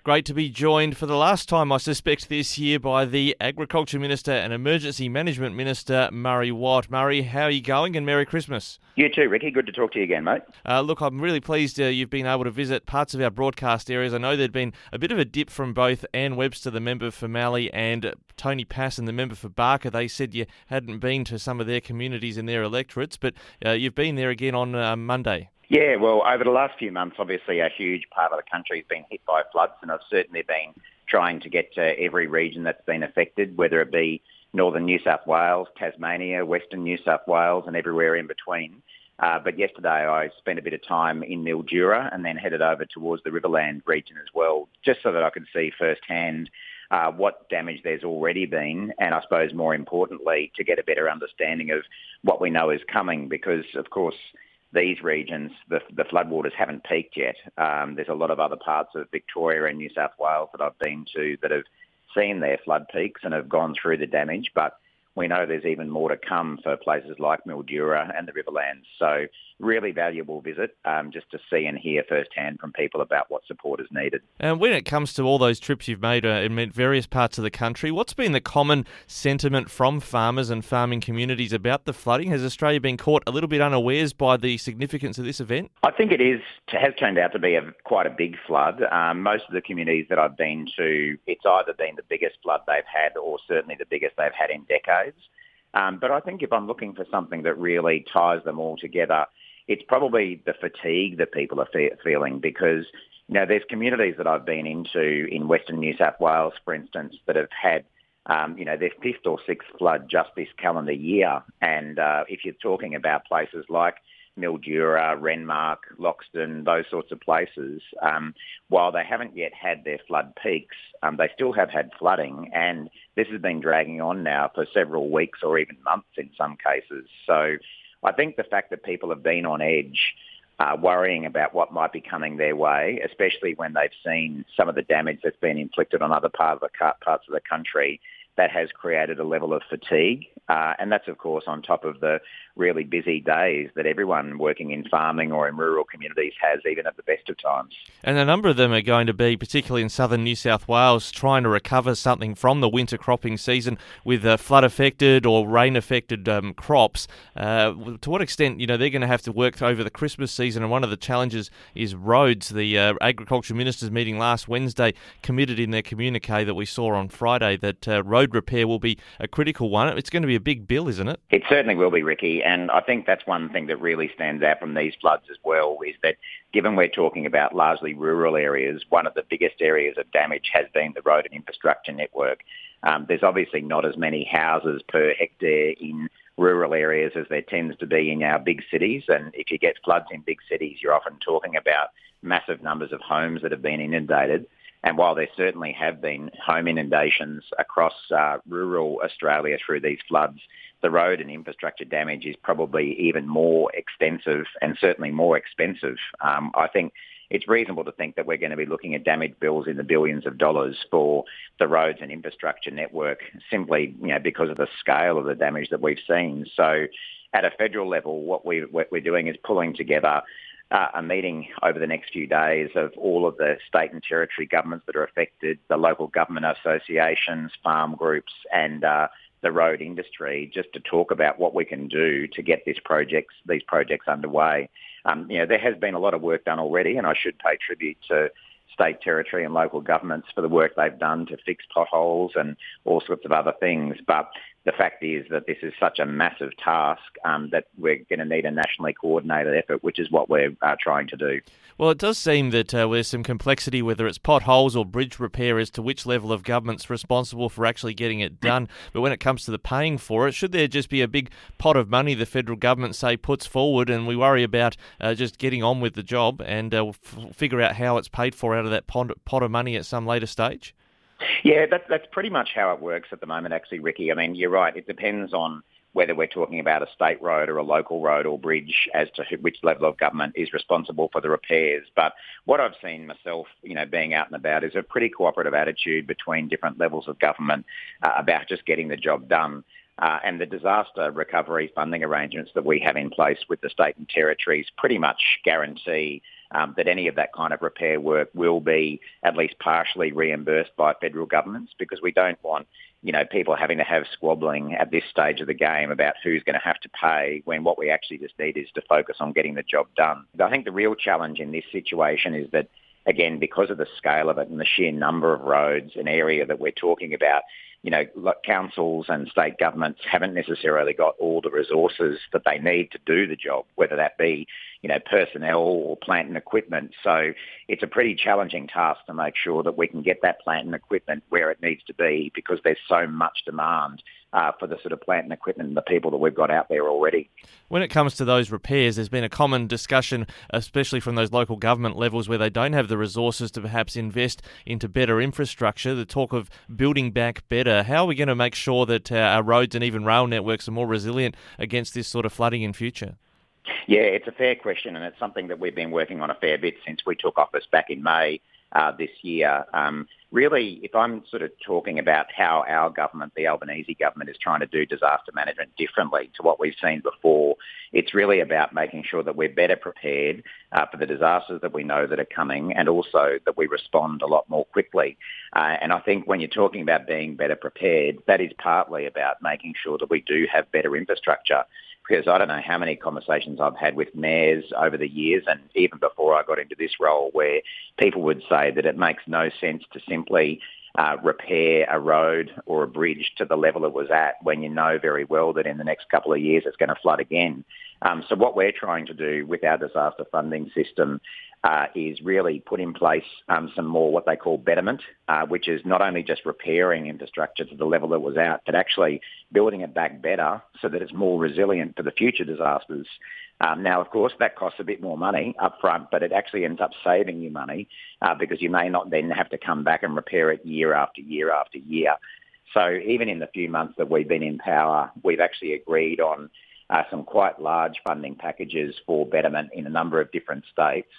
Great to be joined for the last time, I suspect, this year by the Agriculture Minister and Emergency Management Minister, Murray Watt. Murray, how are you going, and Merry Christmas? You too, Ricky. Good to talk to you again, mate. Look, I'm really pleased you've been able to visit parts of our broadcast areas. I know there'd been a bit of a dip from both Anne Webster, the member for Mallee, and Tony Passon, the member for Barker. They said you hadn't been to some of their communities and their electorates, but you've been there again on Monday. Yeah, well, over the last few months, obviously a huge part of the country has been hit by floods, and I've certainly been trying to get to every region that's been affected, whether it be northern New South Wales, Tasmania, western New South Wales, and everywhere in between. But yesterday I spent a bit of time in Mildura and then headed over towards the Riverland region as well, just so that I could see firsthand what damage there's already been, and I suppose more importantly, to get a better understanding of what we know is coming, because, of course, these regions, the floodwaters haven't peaked yet. There's a lot of other parts of Victoria and New South Wales that I've been to that have seen their flood peaks and have gone through the damage, but we know there's even more to come for places like Mildura and the Riverlands. So really valuable visit just to see and hear firsthand from people about what support is needed. And when it comes to all those trips you've made in various parts of the country, what's been the common sentiment from farmers and farming communities about the flooding? Has Australia been caught a little bit unawares by the significance of this event? I think it has turned out to be quite a big flood. Most of the communities that I've been to, it's either been the biggest flood they've had or certainly the biggest they've had in decades. But I think if I'm looking for something that really ties them all together, it's probably the fatigue that people are feeling, because, you know, there's communities that I've been into in Western New South Wales, for instance, that have had, their fifth or sixth flood just this calendar year. And if you're talking about places like Mildura, Renmark, Loxton, those sorts of places, while they haven't yet had their flood peaks, they still have had flooding, and this has been dragging on now for several weeks or even months in some cases. So I think the fact that people have been on edge, worrying about what might be coming their way, especially when they've seen some of the damage that's been inflicted on other parts of the country, that has created a level of fatigue. And that's, of course, on top of the really busy days that everyone working in farming or in rural communities has, even at the best of times. And a number of them are going to be, particularly in southern New South Wales, trying to recover something from the winter cropping season with flood-affected or rain-affected crops. To what extent, they're going to have to work over the Christmas season, and one of the challenges is roads. The Agriculture Ministers meeting last Wednesday committed in their communique that we saw on Friday that road repair will be a critical one. It's going to be a big bill, isn't it? It certainly will be, Ricky, and I think that's one thing that really stands out from these floods as well, is that given we're talking about largely rural areas, one of the biggest areas of damage has been the road and infrastructure network. There's obviously not as many houses per hectare in rural areas as there tends to be in our big cities, and if you get floods in big cities, you're often talking about massive numbers of homes that have been inundated. And while there certainly have been home inundations across rural Australia through these floods, the road and infrastructure damage is probably even more extensive and certainly more expensive. I think it's reasonable to think that we're going to be looking at damage bills in the billions of dollars for the roads and infrastructure network, simply because of the scale of the damage that we've seen. So at a federal level, what we're doing is pulling together a meeting over the next few days of all of the state and territory governments that are affected, the local government associations, farm groups, and the road industry, just to talk about what we can do to get these projects underway. There has been a lot of work done already, and I should pay tribute to state, territory and local governments for the work they've done to fix potholes and all sorts of other things. But the fact is that this is such a massive task that we're going to need a nationally coordinated effort, which is what we're trying to do. Well, it does seem that there's some complexity, whether it's potholes or bridge repair, as to which level of government's responsible for actually getting it done. But when it comes to the paying for it, should there just be a big pot of money the federal government, say, puts forward, and we worry about just getting on with the job and figure out how it's paid for out of that pot of money at some later stage? Yeah, that's pretty much how it works at the moment, actually, Ricky. I mean, you're right. It depends on whether we're talking about a state road or a local road or bridge as to which level of government is responsible for the repairs. But what I've seen myself, being out and about, is a pretty cooperative attitude between different levels of government about just getting the job done. And the disaster recovery funding arrangements that we have in place with the state and territories pretty much guarantee that any of that kind of repair work will be at least partially reimbursed by federal governments, because we don't want people having to have squabbling at this stage of the game about who's going to have to pay, when what we actually just need is to focus on getting the job done. I think the real challenge in this situation is that, again, because of the scale of it and the sheer number of roads, an area that we're talking about, councils and state governments haven't necessarily got all the resources that they need to do the job, whether that be, personnel or plant and equipment. So it's a pretty challenging task to make sure that we can get that plant and equipment where it needs to be, because there's so much demand for the sort of plant and equipment and the people that we've got out there already. When it comes to those repairs, there's been a common discussion, especially from those local government levels where they don't have the resources to perhaps invest into better infrastructure, the talk of building back better. How are we going to make sure that our roads and even rail networks are more resilient against this sort of flooding in future? Yeah, it's a fair question, and it's something that we've been working on a fair bit since we took office back in May this year. Really, if I'm sort of talking about how our government, the Albanese government, is trying to do disaster management differently to what we've seen before, it's really about making sure that we're better prepared for the disasters that we know that are coming, and also that we respond a lot more quickly. And I think when you're talking about being better prepared, that is partly about making sure that we do have better infrastructure. Because I don't know how many conversations I've had with mayors over the years, and even before I got into this role, where people would say that it makes no sense to simply repair a road or a bridge to the level it was at when you know very well that in the next couple of years it's going to flood again. So what we're trying to do with our disaster funding system is really put in place some more what they call betterment, which is not only just repairing infrastructure to the level it was at, but actually building it back better so that it's more resilient for the future disasters. Now, of course, that costs a bit more money up front, but it actually ends up saving you money because you may not then have to come back and repair it year after year after year. So even in the few months that we've been in power, we've actually agreed on some quite large funding packages for betterment in a number of different states.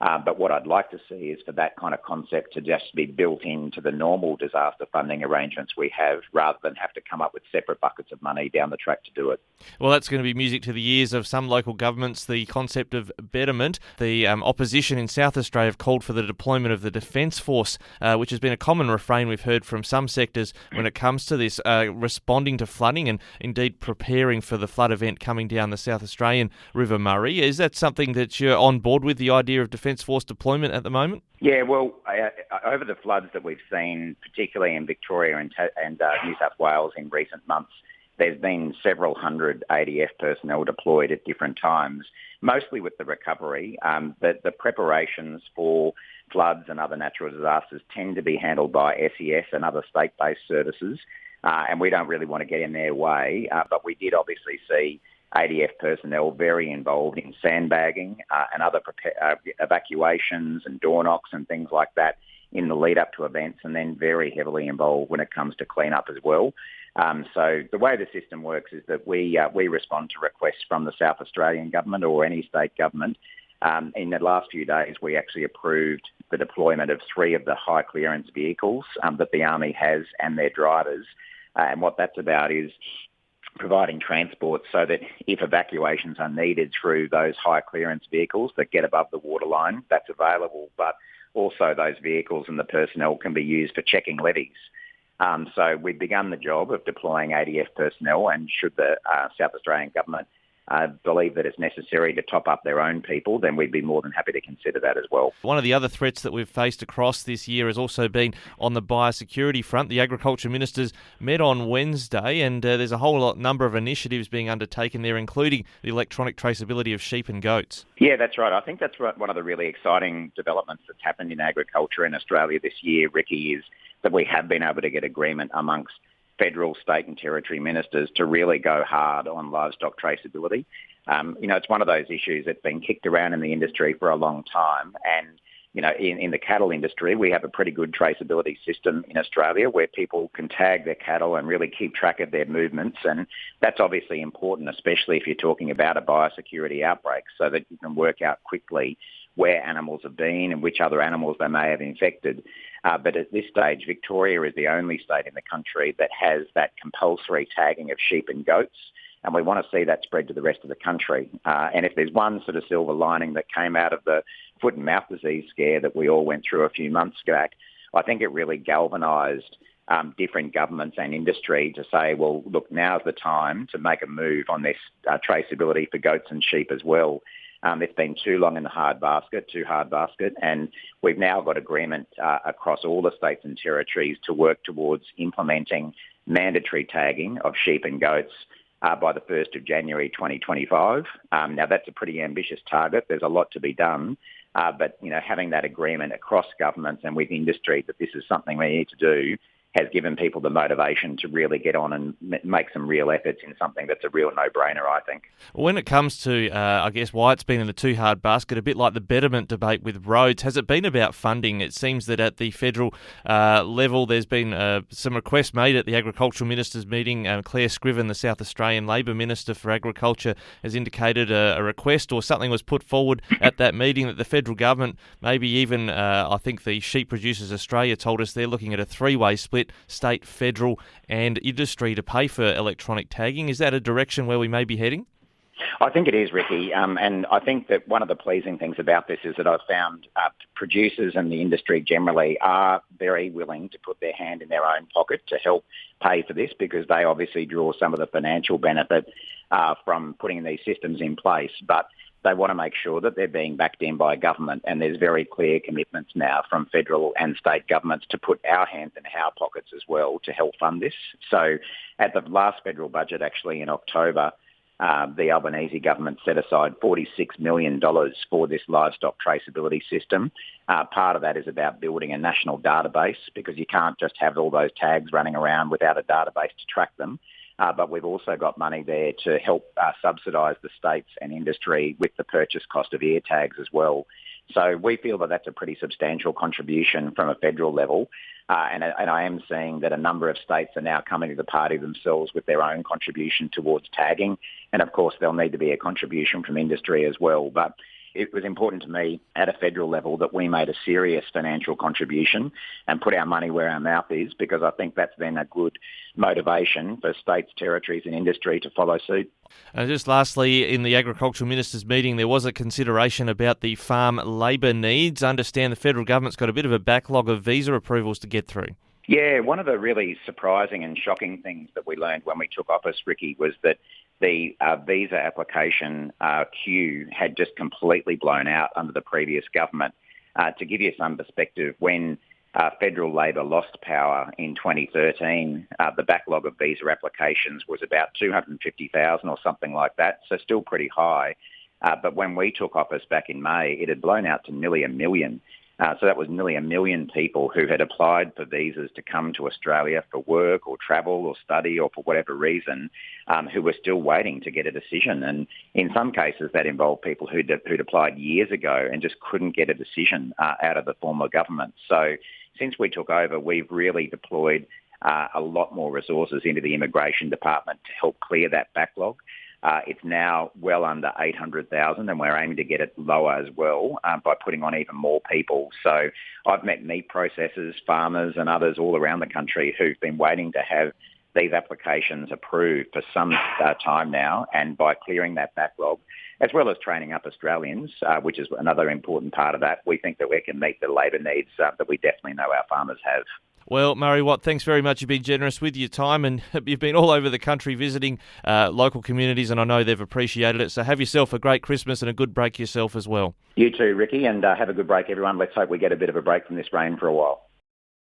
But what I'd like to see is for that kind of concept to just be built into the normal disaster funding arrangements we have, rather than have to come up with separate buckets of money down the track to do it. Well, that's going to be music to the ears of some local governments, the concept of betterment. The opposition in South Australia have called for the deployment of the Defence Force, which has been a common refrain we've heard from some sectors when it comes to this, responding to flooding and indeed preparing for the flood event coming down the South Australian River Murray. Is that something that you're on board with, the idea of Defence Force deployment at the moment? Yeah, well, over the floods that we've seen, particularly in Victoria and New South Wales in recent months, there's been several hundred ADF personnel deployed at different times, mostly with the recovery. But the preparations for floods and other natural disasters tend to be handled by SES and other state-based services, and we don't really want to get in their way. But we did obviously see ADF personnel very involved in sandbagging and other evacuations and door knocks and things like that in the lead up to events, and then very heavily involved when it comes to clean-up as well. So the way the system works is that we respond to requests from the South Australian government or any state government. In the last few days, we actually approved the deployment of 3 of the high clearance vehicles that the Army has and their drivers. And what that's about is providing transport so that if evacuations are needed through those high clearance vehicles that get above the waterline, that's available. But also those vehicles and the personnel can be used for checking levees. So we've begun the job of deploying ADF personnel, and should the South Australian government believe that it's necessary to top up their own people, then we'd be more than happy to consider that as well. One of the other threats that we've faced across this year has also been on the biosecurity front. The Agriculture Ministers met on Wednesday, and there's a whole number of initiatives being undertaken there, including the electronic traceability of sheep and goats. Yeah, that's right. I think that's one of the really exciting developments that's happened in agriculture in Australia this year, Ricky, is that we have been able to get agreement amongst federal, state and territory ministers to really go hard on livestock traceability. It's one of those issues that's been kicked around in the industry for a long time. And, in the cattle industry, we have a pretty good traceability system in Australia where people can tag their cattle and really keep track of their movements. And that's obviously important, especially if you're talking about a biosecurity outbreak, so that you can work out quickly where animals have been and which other animals they may have infected. But at this stage, Victoria is the only state in the country that has that compulsory tagging of sheep and goats, and we want to see that spread to the rest of the country. And if there's one sort of silver lining that came out of the foot and mouth disease scare that we all went through a few months back, I think it really galvanised different governments and industry to say, well, look, now's the time to make a move on this traceability for goats and sheep as well. It's been too long in the too hard basket, and we've now got agreement across all the states and territories to work towards implementing mandatory tagging of sheep and goats by the 1st of January 2025. Now, that's a pretty ambitious target. There's a lot to be done. But, having that agreement across governments and with industry that this is something we need to do has given people the motivation to really get on and make some real efforts in something that's a real no-brainer, I think. When it comes to, why it's been in the too hard basket, a bit like the betterment debate with roads, has it been about funding? It seems that at the federal level there's been some requests made at the Agricultural Ministers' meeting. Claire Scriven, the South Australian Labor Minister for Agriculture, has indicated a request or something was put forward at that meeting that the federal government, maybe even I think the Sheep Producers Australia told us they're looking at a three-way split, state, federal and industry to pay for electronic tagging. Is that a direction where we may be heading? I think it is, Ricky, and I think that one of the pleasing things about this is that I've found producers and the industry generally are very willing to put their hand in their own pocket to help pay for this, because they obviously draw some of the financial benefit from putting these systems in place. But they want to make sure that they're being backed in by government, and there's very clear commitments now from federal and state governments to put our hands in our pockets as well to help fund this. So at the last federal budget, actually in October, the Albanese government set aside $46 million for this livestock traceability system. Part of that is about building a national database, because you can't just have all those tags running around without a database to track them. But we've also got money there to help subsidise the states and industry with the purchase cost of ear tags as well. So we feel that that's a pretty substantial contribution from a federal level. And I am seeing that a number of states are now coming to the party themselves with their own contribution towards tagging. And of course, there'll need to be a contribution from industry as well. But it was important to me at a federal level that we made a serious financial contribution and put our money where our mouth is, because I think that's then a good motivation for states, territories and industry to follow suit. And just lastly, in the Agricultural Ministers' meeting, there was a consideration about the farm labour needs. I understand the federal government's got a bit of a backlog of visa approvals to get through. Yeah, one of the really surprising and shocking things that we learned when we took office, Ricky, was that the visa application queue had just completely blown out under the previous government. To give you some perspective, when federal Labor lost power in 2013, the backlog of visa applications was about 250,000 or something like that, so still pretty high. But when we took office back in May, it had blown out to nearly 1 million. So that was nearly 1 million people who had applied for visas to come to Australia for work or travel or study or for whatever reason, who were still waiting to get a decision. And in some cases, that involved people who'd applied years ago and just couldn't get a decision out of the former government. So since we took over, we've really deployed a lot more resources into the Immigration Department to help clear that backlog. It's now well under 800,000, and we're aiming to get it lower as well by putting on even more people. So I've met meat processors, farmers and others all around the country who've been waiting to have these applications approved for some time now, and by clearing that backlog, as well as training up Australians, which is another important part of that, we think that we can meet the labour needs that we definitely know our farmers have. Well, Murray Watt, thanks very much. You've been generous with your time, and you've been all over the country visiting local communities, and I know they've appreciated it. So have yourself a great Christmas and a good break yourself as well. You too, Ricky, and have a good break, everyone. Let's hope we get a bit of a break from this rain for a while.